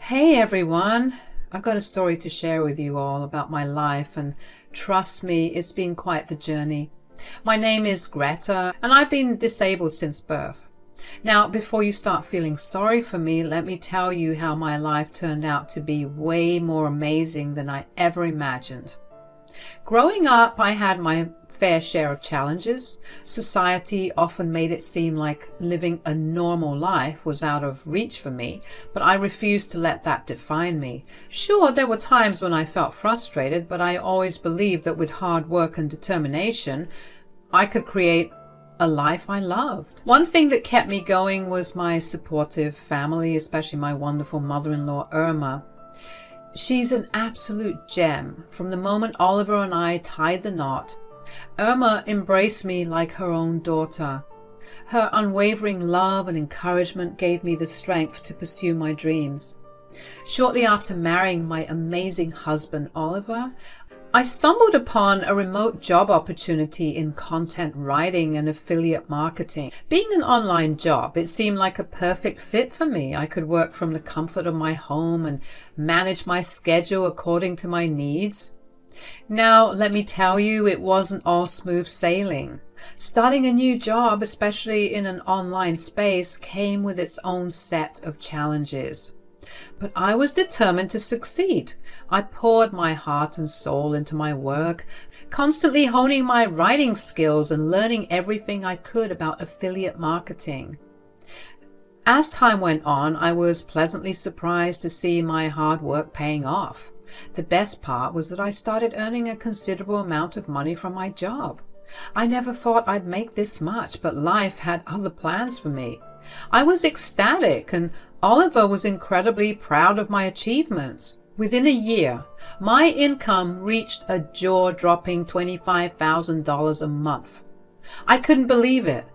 Hey everyone, I've got a story to share with you all about my life, and trust me, it's been quite the journey. My name is Greta and I've been disabled since birth. Now, before you start feeling sorry for me, let me tell you how my life turned out to be way more amazing than I ever imagined. Growing up, I had my fair share of challenges. Society often made it seem like living a normal life was out of reach for me, but I refused to let that define me. Sure, there were times when I felt frustrated, but I always believed that with hard work and determination, I could create a life I loved. One thing that kept me going was my supportive family, especially my wonderful mother-in-law, Irma. She's an absolute gem. From the moment Oliver and I tied the knot, Irma embraced me like her own daughter. Her unwavering love and encouragement gave me the strength to pursue my dreams. Shortly after marrying my amazing husband, Oliver, I stumbled upon a remote job opportunity in content writing and affiliate marketing. Being an online job, it seemed like a perfect fit for me. I could work from the comfort of my home and manage my schedule according to my needs. Now, let me tell you, it wasn't all smooth sailing. Starting a new job, especially in an online space, came with its own set of challenges. But I was determined to succeed. I poured my heart and soul into my work, constantly honing my writing skills and learning everything I could about affiliate marketing. As time went on, I was pleasantly surprised to see my hard work paying off. The best part was that I started earning a considerable amount of money from my job. I never thought I'd make this much, but life had other plans for me. I was ecstatic, and Oliver was incredibly proud of my achievements. Within a year, my income reached a jaw-dropping $25,000 a month. I couldn't believe it.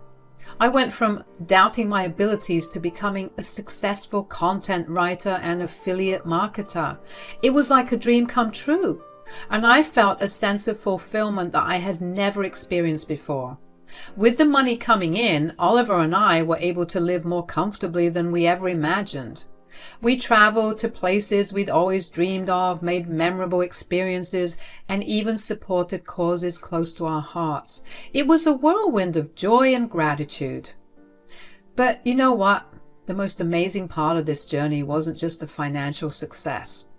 I went from doubting my abilities to becoming a successful content writer and affiliate marketer. It was like a dream come true, and I felt a sense of fulfillment that I had never experienced before. With the money coming in, Oliver and I were able to live more comfortably than we ever imagined. We traveled to places we'd always dreamed of, made memorable experiences, and even supported causes close to our hearts. It was a whirlwind of joy and gratitude. But you know what? The most amazing part of this journey wasn't just a financial success.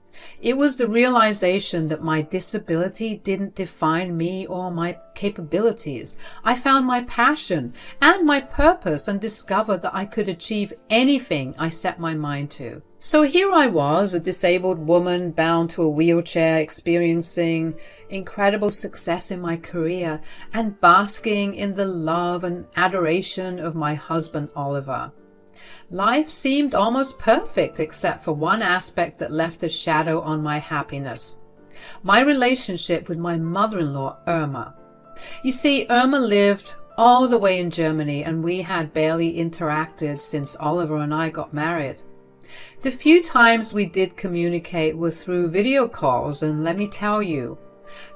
It was the realization that my disability didn't define me or my capabilities. I found my passion and my purpose and discovered that I could achieve anything I set my mind to. So here I was, a disabled woman bound to a wheelchair, experiencing incredible success in my career and basking in the love and adoration of my husband, Oliver. Life seemed almost perfect except for one aspect that left a shadow on my happiness. My relationship with my mother-in-law, Irma. You see, Irma lived all the way in Germany, and we had barely interacted since Oliver and I got married. The few times we did communicate were through video calls, and let me tell you,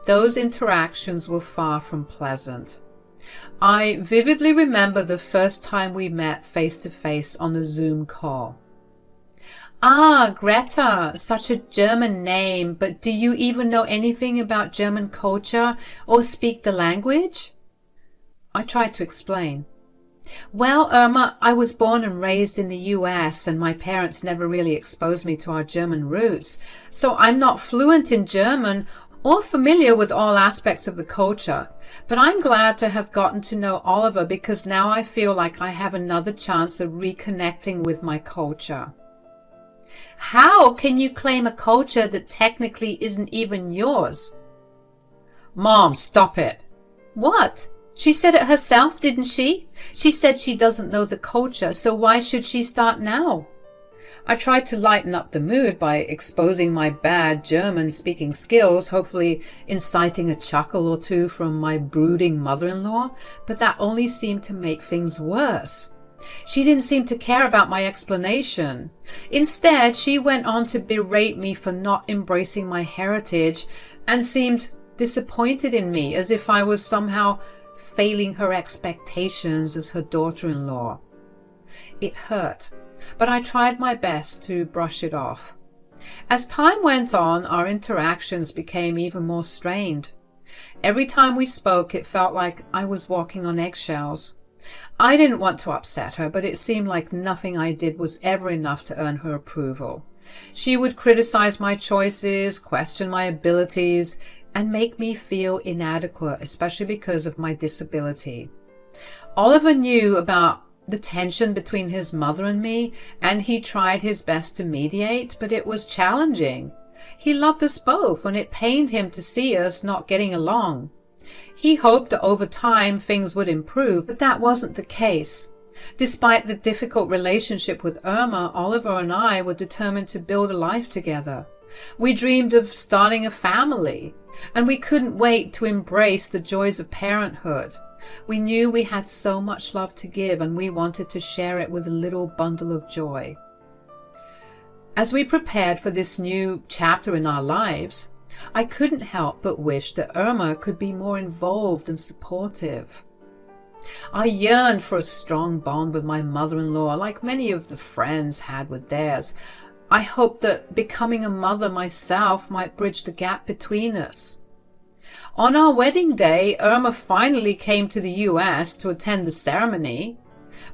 those interactions were far from pleasant. I vividly remember the first time we met face-to-face on a Zoom call. Ah, Greta, such a German name, but do you even know anything about German culture or speak the language? I tried to explain. Well, Irma, I was born and raised in the US, and my parents never really exposed me to our German roots, so I'm not fluent in German or familiar with all aspects of the culture, but I'm glad to have gotten to know Oliver because now I feel like I have another chance of reconnecting with my culture. How can you claim a culture that technically isn't even yours? Mom, stop it. What? She said it herself, didn't she? She said she doesn't know the culture, so why should she start now? I tried to lighten up the mood by exposing my bad German-speaking skills, hopefully inciting a chuckle or two from my brooding mother-in-law, but that only seemed to make things worse. She didn't seem to care about my explanation. Instead, she went on to berate me for not embracing my heritage and seemed disappointed in me, as if I was somehow failing her expectations as her daughter-in-law. It hurt, but I tried my best to brush it off. As time went on, our interactions became even more strained. Every time we spoke, it felt like I was walking on eggshells. I didn't want to upset her, but it seemed like nothing I did was ever enough to earn her approval. She would criticize my choices, question my abilities, and make me feel inadequate, especially because of my disability. Oliver knew about the tension between his mother and me, and he tried his best to mediate, but it was challenging. He loved us both, and it pained him to see us not getting along. He hoped that over time things would improve, but that wasn't the case. Despite the difficult relationship with Irma, Oliver and I were determined to build a life together. We dreamed of starting a family, and we couldn't wait to embrace the joys of parenthood. We knew we had so much love to give, and we wanted to share it with a little bundle of joy. As we prepared for this new chapter in our lives, I couldn't help but wish that Irma could be more involved and supportive. I yearned for a strong bond with my mother-in-law, like many of the friends had with theirs. I hoped that becoming a mother myself might bridge the gap between us. On our wedding day, Irma finally came to the US to attend the ceremony.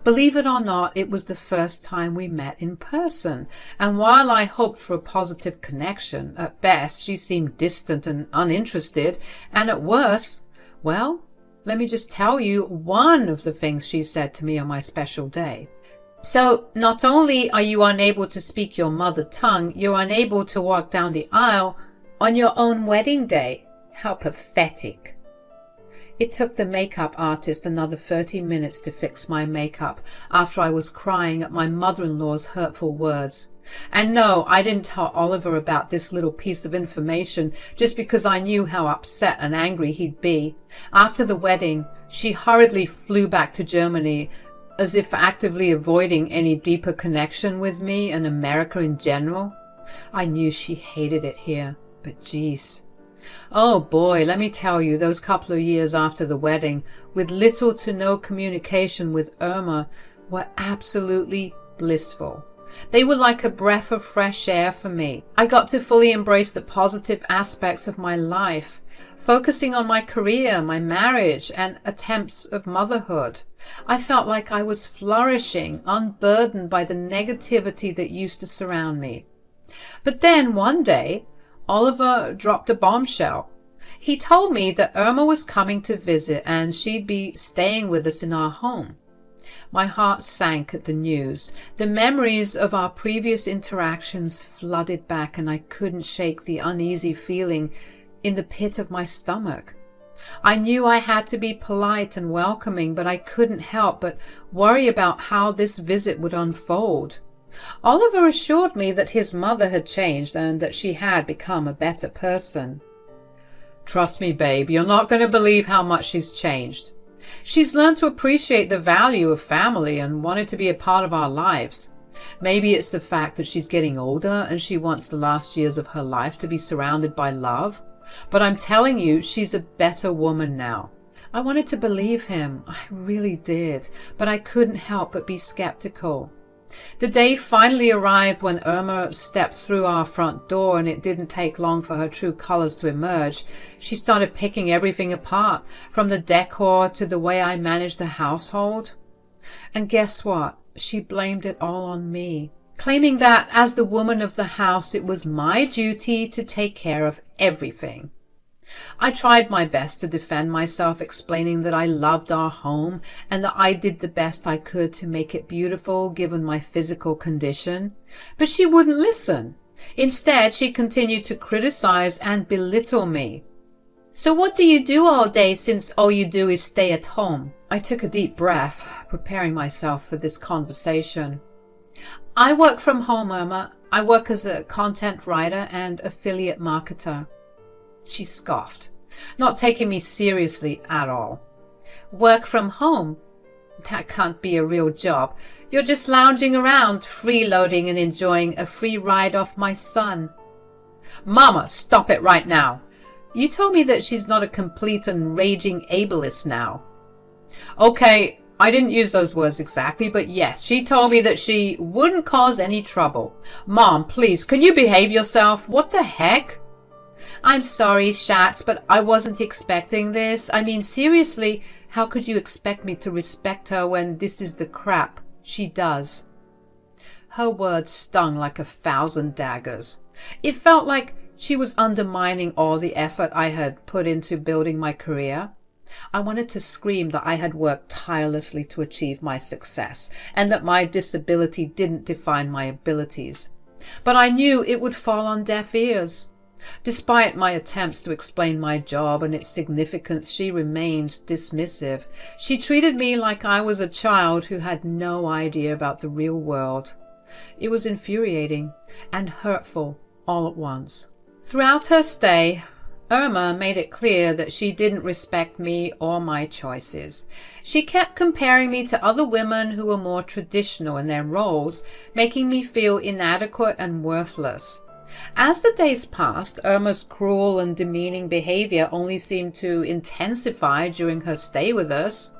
Believe it or not, it was the first time we met in person, and while I hoped for a positive connection, at best she seemed distant and uninterested, and at worst, well, let me just tell you one of the things she said to me on my special day. So, not only are you unable to speak your mother tongue, you're unable to walk down the aisle on your own wedding day. How pathetic. It took the makeup artist another 30 minutes to fix my makeup after I was crying at my mother-in-law's hurtful words. And no, I didn't tell Oliver about this little piece of information just because I knew how upset and angry he'd be. After the wedding, she hurriedly flew back to Germany, as if actively avoiding any deeper connection with me and America in general. I knew she hated it here, but geez. Oh boy, let me tell you, those couple of years after the wedding, with little to no communication with Irma, were absolutely blissful. They were like a breath of fresh air for me. I got to fully embrace the positive aspects of my life, focusing on my career, my marriage, and attempts of motherhood. I felt like I was flourishing, unburdened by the negativity that used to surround me. But then one day, Oliver dropped a bombshell. He told me that Irma was coming to visit and she'd be staying with us in our home. My heart sank at the news. The memories of our previous interactions flooded back, and I couldn't shake the uneasy feeling in the pit of my stomach. I knew I had to be polite and welcoming, but I couldn't help but worry about how this visit would unfold. Oliver assured me that his mother had changed and that she had become a better person. Trust me, babe, you're not going to believe how much she's changed. She's learned to appreciate the value of family and wanted to be a part of our lives. Maybe it's the fact that she's getting older and she wants the last years of her life to be surrounded by love. But I'm telling you, she's a better woman now. I wanted to believe him. I really did. But I couldn't help but be skeptical. The day finally arrived when Irma stepped through our front door, and it didn't take long for her true colors to emerge. She started picking everything apart, from the decor to the way I managed the household. And guess what? She blamed it all on me, claiming that as the woman of the house, it was my duty to take care of everything. I tried my best to defend myself, explaining that I loved our home and that I did the best I could to make it beautiful given my physical condition. But she wouldn't listen. Instead, she continued to criticize and belittle me. So what do you do all day since all you do is stay at home? I took a deep breath, preparing myself for this conversation. I work from home, Irma. I work as a content writer and affiliate marketer. She scoffed, not taking me seriously at all. Work from home? That can't be a real job. You're just lounging around, freeloading and enjoying a free ride off my son. Mama, stop it right now. You told me that she's not a complete and raging ableist now. Okay, I didn't use those words exactly, but yes, she told me that she wouldn't cause any trouble. Mom, please, can you behave yourself? What the heck? I'm sorry, Schatz, but I wasn't expecting this. I mean, seriously, how could you expect me to respect her when this is the crap she does? Her words stung like 1,000 daggers. It felt like she was undermining all the effort I had put into building my career. I wanted to scream that I had worked tirelessly to achieve my success and that my disability didn't define my abilities. But I knew it would fall on deaf ears. Despite my attempts to explain my job and its significance, she remained dismissive. She treated me like I was a child who had no idea about the real world. It was infuriating and hurtful all at once. Throughout her stay, Irma made it clear that she didn't respect me or my choices. She kept comparing me to other women who were more traditional in their roles, making me feel inadequate and worthless. As the days passed, Irma's cruel and demeaning behavior only seemed to intensify during her stay with us.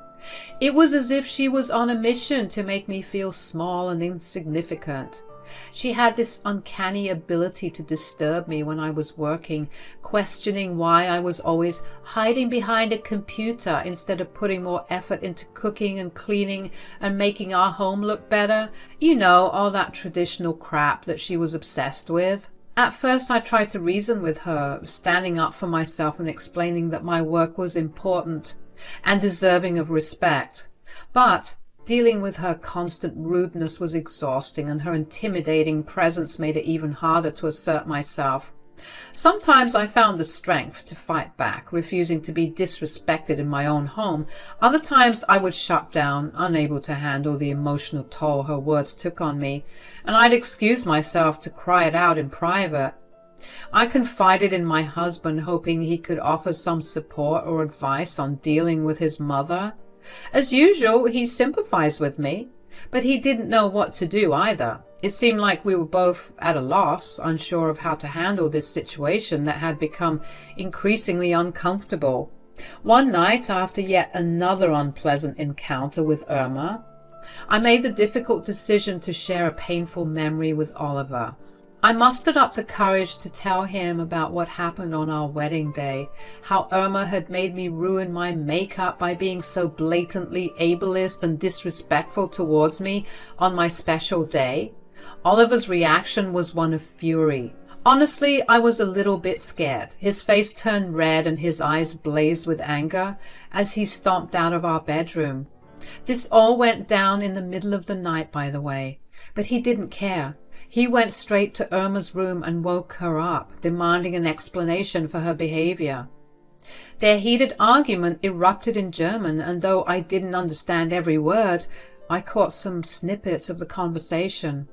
It was as if she was on a mission to make me feel small and insignificant. She had this uncanny ability to disturb me when I was working, questioning why I was always hiding behind a computer instead of putting more effort into cooking and cleaning and making our home look better. You know, all that traditional crap that she was obsessed with. At first I tried to reason with her, standing up for myself and explaining that my work was important and deserving of respect. But dealing with her constant rudeness was exhausting, and her intimidating presence made it even harder to assert myself. Sometimes I found the strength to fight back, refusing to be disrespected in my own home. Other times I would shut down, unable to handle the emotional toll her words took on me, and I'd excuse myself to cry it out in private. I confided in my husband, hoping he could offer some support or advice on dealing with his mother. As usual, he sympathized with me, but he didn't know what to do either. It seemed like we were both at a loss, unsure of how to handle this situation that had become increasingly uncomfortable. One night, after yet another unpleasant encounter with Irma, I made the difficult decision to share a painful memory with Oliver. I mustered up the courage to tell him about what happened on our wedding day, how Irma had made me ruin my makeup by being so blatantly ableist and disrespectful towards me on my special day. Oliver's reaction was one of fury. Honestly, I was a little bit scared. His face turned red and his eyes blazed with anger as he stomped out of our bedroom. This all went down in the middle of the night, by the way, but he didn't care. He went straight to Irma's room and woke her up, demanding an explanation for her behavior. Their heated argument erupted in German, and though I didn't understand every word, I caught some snippets of the conversation.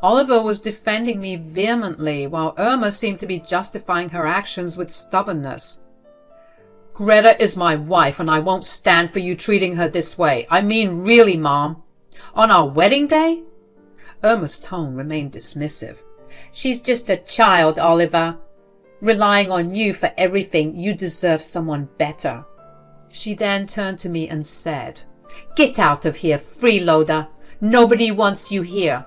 Oliver was defending me vehemently, while Irma seemed to be justifying her actions with stubbornness. Greta is my wife, and I won't stand for you treating her this way. I mean, really, Mom. On our wedding day? Irma's tone remained dismissive. She's just a child, Oliver. Relying on you for everything, you deserve someone better. She then turned to me and said, Get out of here, freeloader. Nobody wants you here.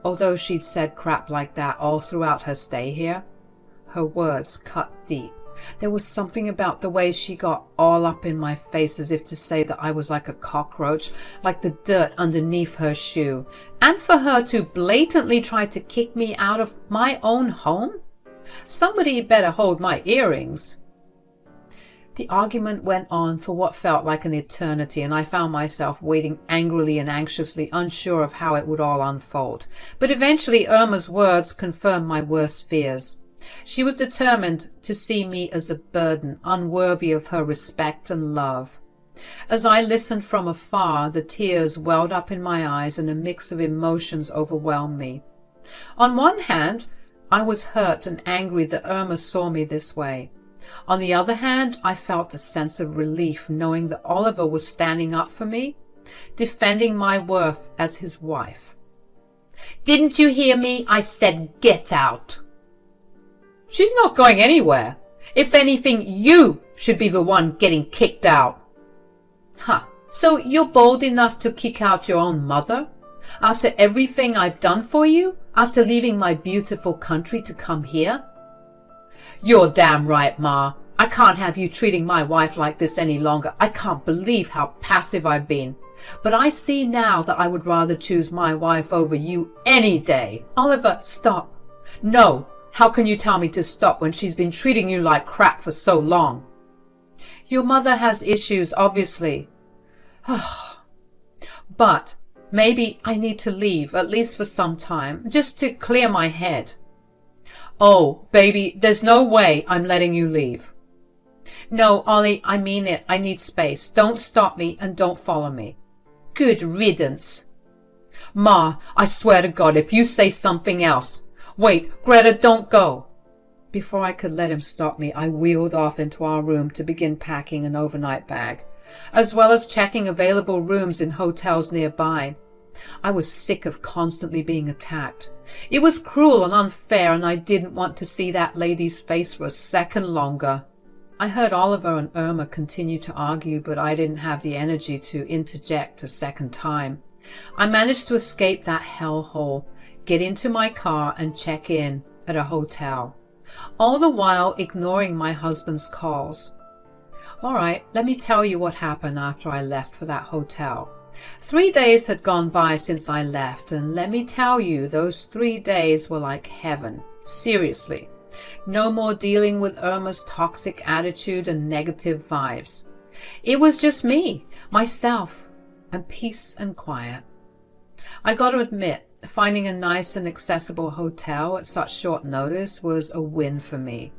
Although she'd said crap like that all throughout her stay here, her words cut deep. There was something about the way she got all up in my face, as if to say that I was like a cockroach, like the dirt underneath her shoe. And for her to blatantly try to kick me out of my own home? Somebody better hold my earrings. The argument went on for what felt like an eternity, and I found myself waiting angrily and anxiously, unsure of how it would all unfold. But eventually Irma's words confirmed my worst fears. She was determined to see me as a burden, unworthy of her respect and love. As I listened from afar, the tears welled up in my eyes and a mix of emotions overwhelmed me. On one hand, I was hurt and angry that Irma saw me this way. On the other hand, I felt a sense of relief knowing that Oliver was standing up for me, defending my worth as his wife. Didn't you hear me? I said get out. She's not going anywhere. If anything, you should be the one getting kicked out. Ha! So you're bold enough to kick out your own mother? After everything I've done for you? After leaving my beautiful country to come here? You're damn right, Ma. I can't have you treating my wife like this any longer. I can't believe how passive I've been. But I see now that I would rather choose my wife over you any day. Oliver, stop. No. How can you tell me to stop when she's been treating you like crap for so long? Your mother has issues, obviously. But maybe I need to leave, at least for some time, just to clear my head. Oh, baby, there's no way I'm letting you leave. No, Ollie, I mean it. I need space. Don't stop me and don't follow me. Good riddance. Ma, I swear to God, if you say something else. Wait, Greta, don't go. Before I could let him stop me, I wheeled off into our room to begin packing an overnight bag, as well as checking available rooms in hotels nearby. I was sick of constantly being attacked. It was cruel and unfair, and I didn't want to see that lady's face for a second longer. I heard Oliver and Irma continue to argue, but I didn't have the energy to interject a second time. I managed to escape that hellhole, get into my car, and check in at a hotel, all the while ignoring my husband's calls. All right, let me tell you what happened after I left for that hotel. 3 days had gone by since I left, and let me tell you, those 3 days were like heaven. Seriously. No more dealing with Irma's toxic attitude and negative vibes. It was just me, myself, and peace and quiet. I got to admit, finding a nice and accessible hotel at such short notice was a win for me.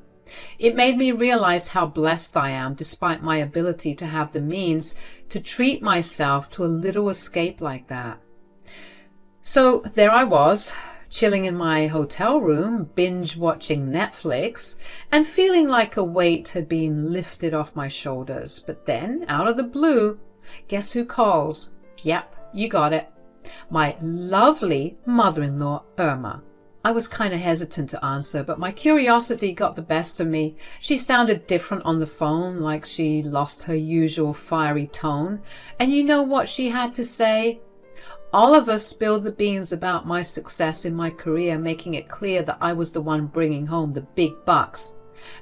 It made me realize how blessed I am, despite my ability to have the means to treat myself to a little escape like that. So there I was, chilling in my hotel room, binge-watching Netflix, and feeling like a weight had been lifted off my shoulders. But then, out of the blue, guess who calls? Yep, you got it. My lovely mother-in-law, Irma. I was kind of hesitant to answer, but my curiosity got the best of me. She sounded different on the phone, like she lost her usual fiery tone. And you know what she had to say? Oliver spilled the beans about my success in my career, making it clear that I was the one bringing home the big bucks.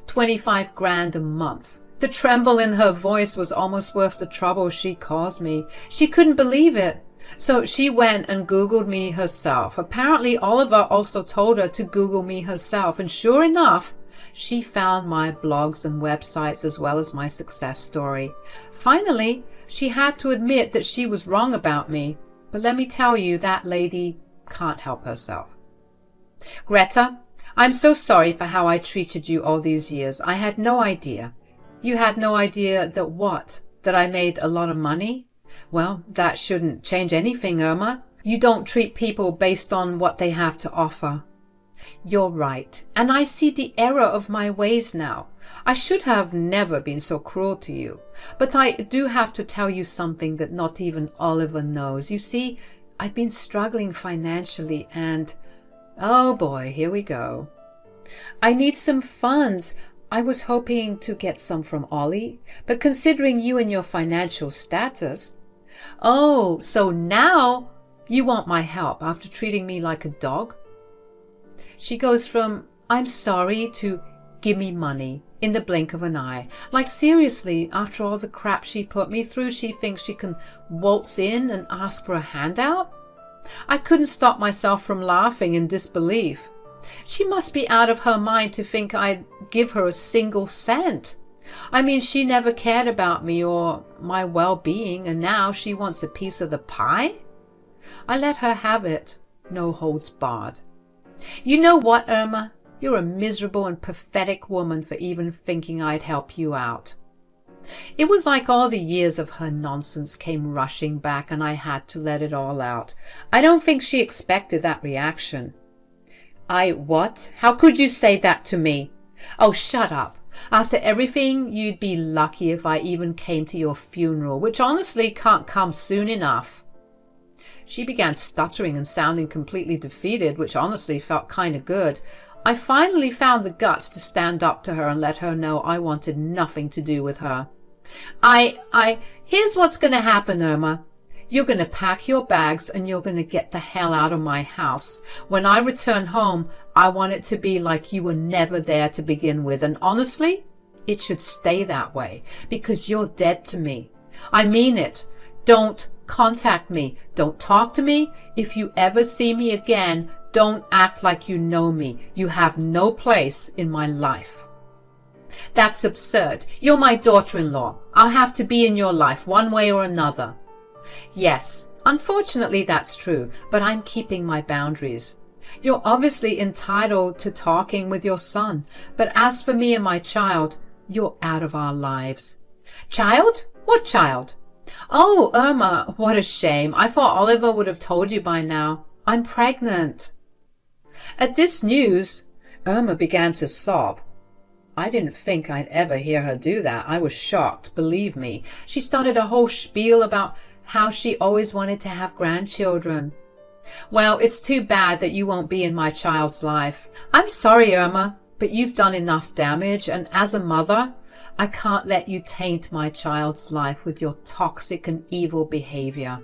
25 grand a month. The tremble in her voice was almost worth the trouble she caused me. She couldn't believe it. So she went and Googled me herself. Apparently Oliver also told her to Google me herself, and sure enough, she found my blogs and websites as well as my success story. Finally, she had to admit that she was wrong about me. But let me tell you, that lady can't help herself. Greta, I'm so sorry for how I treated you all these years. I had no idea. You had no idea that what? That I made a lot of money? Well, that shouldn't change anything, Irma. You don't treat people based on what they have to offer. You're right, and I see the error of my ways now. I should have never been so cruel to you. But I do have to tell you something that not even Oliver knows. You see, I've been struggling financially and... oh boy, here we go. I need some funds. I was hoping to get some from Ollie, but considering you and your financial status... Oh, so now you want my help after treating me like a dog? She goes from, I'm sorry, to give me money in the blink of an eye. Like seriously, after all the crap she put me through, she thinks she can waltz in and ask for a handout? I couldn't stop myself from laughing in disbelief. She must be out of her mind to think I'd give her a single cent. I mean, she never cared about me or my well-being, and now she wants a piece of the pie? I let her have it, no holds barred. You know what, Irma? You're a miserable and pathetic woman for even thinking I'd help you out. It was like all the years of her nonsense came rushing back, and I had to let it all out. I don't think she expected that reaction. What? How could you say that to me? Oh, shut up. After everything, you'd be lucky if I even came to your funeral, which honestly can't come soon enough. She began stuttering and sounding completely defeated, which honestly felt kind of good. I finally found the guts to stand up to her and let her know I wanted nothing to do with her. Here's what's going to happen, Irma. You're going to pack your bags and you're going to get the hell out of my house. When I return home, I want it to be like you were never there to begin with. And honestly, it should stay that way because you're dead to me. I mean it. Don't contact me. Don't talk to me. If you ever see me again, don't act like you know me. You have no place in my life. That's absurd. You're my daughter-in-law. I'll have to be in your life one way or another. Yes, unfortunately that's true, but I'm keeping my boundaries. You're obviously entitled to talking with your son, but as for me and my child, you're out of our lives. Child? What child? Oh, Irma, what a shame. I thought Oliver would have told you by now. I'm pregnant. At this news, Irma began to sob. I didn't think I'd ever hear her do that. I was shocked, believe me. She started a whole spiel about how she always wanted to have grandchildren. Well, it's too bad that you won't be in my child's life. I'm sorry, Irma, but you've done enough damage, and as a mother, I can't let you taint my child's life with your toxic and evil behavior.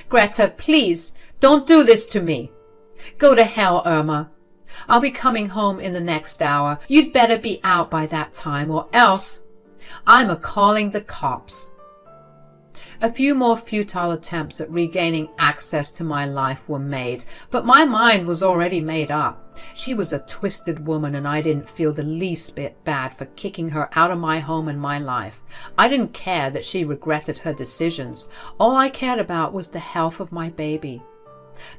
Greta, please, don't do this to me. Go to hell, Irma. I'll be coming home in the next hour. You'd better be out by that time, or else I'm a-calling the cops. A few more futile attempts at regaining access to my life were made, but my mind was already made up. She was a twisted woman, and I didn't feel the least bit bad for kicking her out of my home and my life. I didn't care that she regretted her decisions. All I cared about was the health of my baby.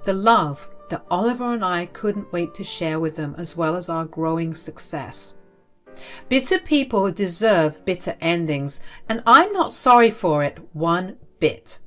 The love that Oliver and I couldn't wait to share with them, as well as our growing success. Bitter people deserve bitter endings, and I'm not sorry for it one bit.